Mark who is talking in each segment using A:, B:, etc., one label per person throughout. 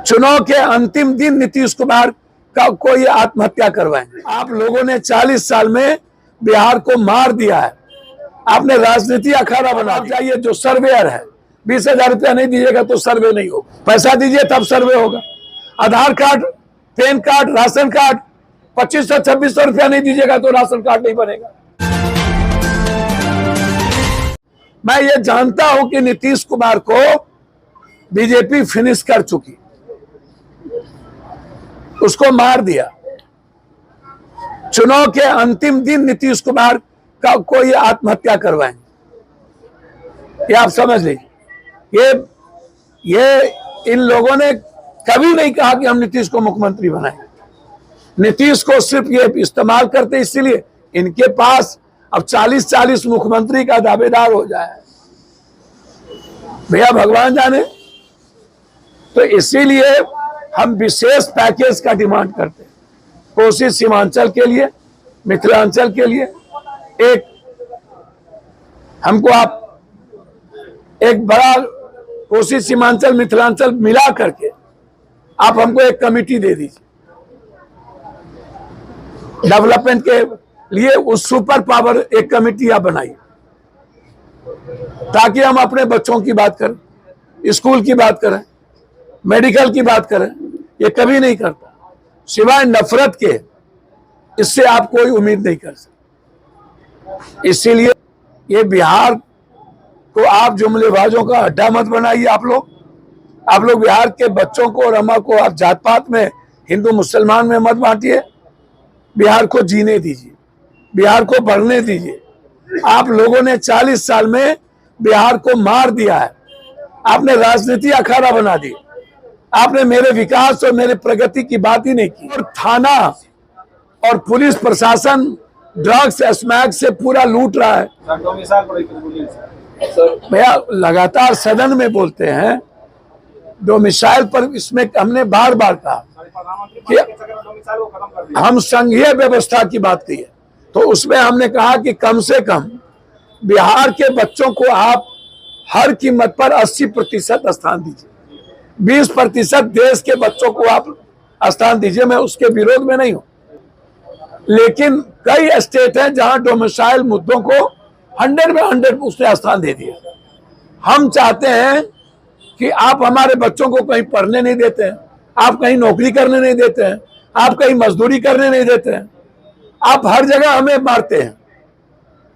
A: चुनाव के अंतिम दिन नीतीश कुमार का को ये आत्महत्या करवाएंगे। आप लोगों ने 40 साल में बिहार को मार दिया है। आपने राजनीति अखाड़ा बना दिया। ये जो सर्वेयर है 20,000 रुपया नहीं दीजिएगा तो सर्वे नहीं होगा। पैसा दीजिए तब सर्वे होगा। Aadhaar card, PAN card, ration card 2500-2600 रुपया नहीं दीजिएगा तो राशन कार्ड नहीं बनेगा। मैं ये जानता हूं कि नीतीश कुमार को बीजेपी फिनिश कर चुकी, उसको मार दिया। चुनाव के अंतिम दिन नीतीश कुमार का को ये आत्महत्या करवाएंगे, ये आप समझ लीजिए। ये इन लोगों ने कभी नहीं कहा कि हम नीतीश को मुख्यमंत्री बनाएंगे। नीतीश को सिर्फ ये इस्तेमाल करते इसलिए इनके पास अब 40-40 मुख्यमंत्री का दावेदार हो जाए, भैया भगवान जाने। तो इसीलिए हम विशेष पैकेज का डिमांड करते हैं कोसी सीमांचल के लिए, मिथिलांचल के लिए। एक हमको आप एक बड़ा कोसी सीमांचल मिथिलांचल मिला करके आप हमको एक कमेटी दे दीजिए डेवलपमेंट के लिए। उस सुपर पावर एक कमेटी आप बनाइए ताकि हम अपने बच्चों की बात करें, स्कूल की बात करें, मेडिकल की बात करें। ये कभी नहीं करता, सिवाय नफरत के इससे आप कोई उम्मीद नहीं कर सकते। इसीलिए ये बिहार को आप जुमलेबाजों का अड्डा मत बनाइए। आप लोग बिहार के बच्चों को और अम्मा को आप जात पात में, हिंदू मुसलमान में मत बांटिए। बिहार को जीने दीजिए, बिहार को बढ़ने दीजिए। आप लोगों ने 40 साल में बिहार को मार दिया है। आपने राजनीति अखाड़ा बना दी। आपने मेरे विकास और मेरे प्रगति की बात ही नहीं की। और थाना और पुलिस प्रशासन ड्रग्स स्मैक से पूरा लूट रहा है। भैया लगातार सदन में बोलते हैं डोमिसाइल पर। इसमें हमने बार बार कहा कि हम संघीय व्यवस्था की बात की है, तो उसमें हमने कहा कि कम से कम बिहार के बच्चों को आप हर कीमत पर 80% स्थान दीजिए, 20% देश के बच्चों को आप स्थान दीजिए। मैं उसके विरोध में नहीं हूं, लेकिन कई स्टेट हैं जहां डोमिसाइल मुद्दों को 100 में 100 उसने स्थान दे दिया। हम चाहते हैं कि आप हमारे बच्चों को कहीं पढ़ने नहीं देते हैं, आप कहीं नौकरी करने नहीं देते हैं, आप कहीं मजदूरी करने नहीं देते हैं, आप हर जगह हमें मारते हैं।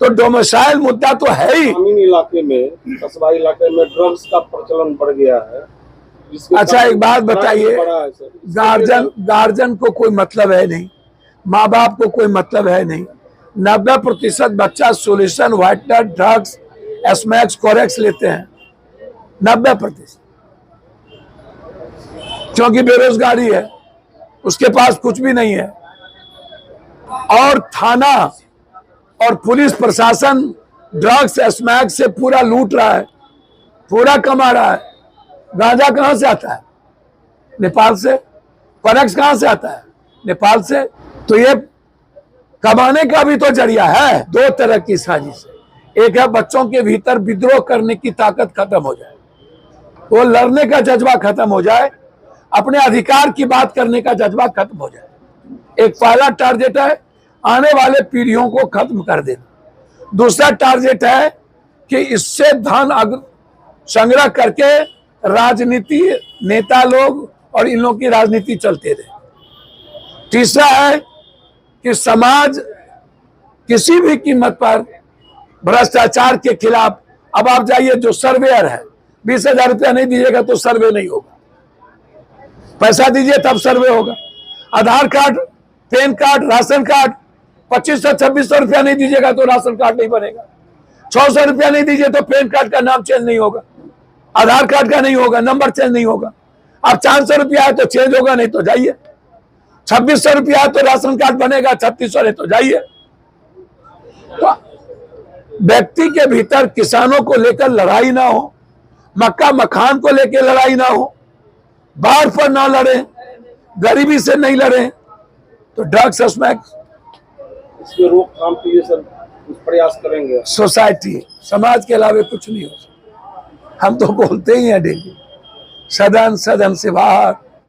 A: तो डोमिसाइल मुद्दा तो है ही।
B: इलाके में, कस्बा इलाके में ड्रग्स का प्रचलन बढ़ गया है।
A: अच्छा एक बात बताइए, गार्जियन को कोई मतलब है नहीं, माँ बाप को कोई मतलब है नहीं। 90% बच्चा सोल्यूशन, व्हाइटनर, ड्रग्स, एस्मैक्स, कोरेक्स लेते हैं। 90%, क्योंकि बेरोजगारी है, उसके पास कुछ भी नहीं है। और थाना और पुलिस प्रशासन ड्रग्स स्मैक से पूरा लूट रहा है, पूरा कमा रहा है। गांजा कहां से आता है? नेपाल से। कोरेक्स कहां से आता है? नेपाल से। तो ये कमाने का भी तो जरिया है। दो तरह की साजिश है। एक है बच्चों के भीतर विद्रोह करने की ताकत खत्म हो जाए, वो लड़ने का जज्बा खत्म हो जाए, अपने अधिकार की बात करने का जज्बा खत्म हो जाए। एक पहला टारगेट है आने वाले पीढ़ियों को खत्म कर देना। दूसरा टारगेट है कि इससे धन संग्रह करके राजनीति, नेता लोग और इन लोगों की राजनीति चलते रहे। तीसरा है कि समाज किसी भी कीमत पर भ्रष्टाचार के खिलाफ। अब आप जाइए, जो सर्वेयर है 20,000 रुपया नहीं दीजिएगा तो सर्वे नहीं होगा। पैसा दीजिए तब सर्वे होगा। Aadhaar card, PAN card, ration card 2500-2600 रुपया नहीं दीजिएगा तो राशन कार्ड नहीं बनेगा। 600 रुपया नहीं दीजिए तो पैन कार्ड का नाम चेंज नहीं होगा, आधार कार्ड का नहीं होगा, नंबर चेंज नहीं होगा। अब 400 रुपया है तो चेंज होगा, नहीं तो जाइए। 2600 रुपया है तो राशन कार्ड बनेगा, 3600 नहीं तो जाइए। तो व्यक्ति के भीतर किसानों को लेकर लड़ाई ना हो, मक्का मखान को लेकर लड़ाई ना हो, बाढ़ पर ना लड़े, गरीबी से नहीं लड़े, तो ड्रग्स स्मैक्स
B: इसके रोकथाम के लिए सर प्रयास करेंगे।
A: सोसाइटी, समाज के अलावा कुछ नहीं हो सकता। हम तो बोलते ही हैं डेली, सदन से बाहर,